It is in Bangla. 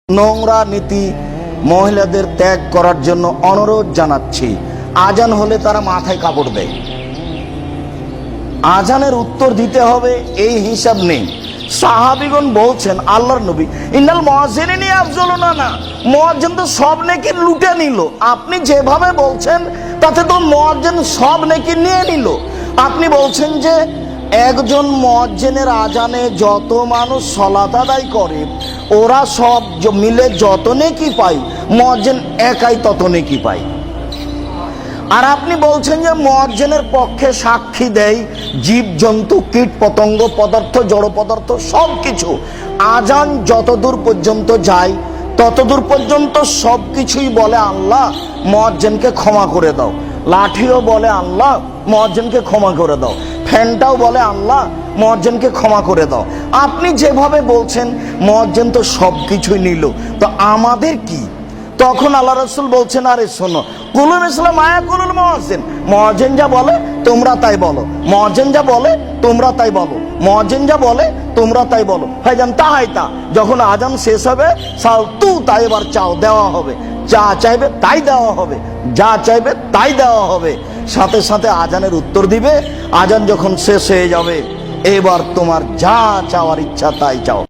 নোংরা নীতি মহিলাদের ত্যাগ করার জন্য অনুরোধ জানাচ্ছি। আজান হলে তারা মাথায় কাপড় দেয়, আজানের উত্তর দিতে হবে এই হিসাব নেই। সাহাবীগণ বলছেন আল্লাহর নবী ইন্নাল মুয়াজ্জিনিনা আফজালুনা, না মুয়াজ্জিন তো সব নেকি লুটে নিল। আপনি যেভাবে বলছেন তাতে তো মুয়াজ্জিন সব নেকি নিয়ে নিল। আপনি বলছেন যে একজন মুয়াজ্জিনের আজানে যত মানুষ সালাত আদায় করে ওরা সব মিলে যত নেকি পায়, মুয়াজ্জিন একাই তত নেকি পায়। আর আপনি বলছেন যে মুয়াজ্জিনের পক্ষে সাক্ষী দেয় জীব জন্তু কীট পতঙ্গ পদার্থ জড় পদার্থ সব কিছু। আজান যতদূর পর্যন্ত যায় ততদূর পর্যন্ত সব কিছুই বলে আল্লাহ মুয়াজ্জিনকে ক্ষমা করে দাও। লাঠিও বলে আল্লাহ মুয়াজ্জিনকে ক্ষমা করে দাও। ফ্যানটাও বলে আল্লাহ মুয়াজ্জিনকে ক্ষমা করে দাও। আপনি যেভাবে বলছেন মুয়াজ্জিন তো সব কিছুই নিল, তো আমাদের কি? তখন আল্লাহ রাসূল বলছেন আরে শোনো, কুলু মিসলা মা ইয়াকুলুল মুয়াজ্জিন, মুয়াজ্জিন যা বলে তোমরা তাই বলো, মুয়াজ্জিন যা বলে তোমরা তাই বলো, মুয়াজ্জিন যা বলে তোমরা তাই বলো। ভাইজান তাই তা যখন আজান শেষ হবে সাল তু তাই এবার চাও দেওয়া হবে, যা চাইবে তাই দেওয়া হবে, যা চাইবে তাই দেওয়া হবে। সাথে সাথে আজানের উত্তর দিবে। আজান যখন শেষ হয়ে যাবে এবার তোমার যা চাওয়ার ইচ্ছা তাই চাও।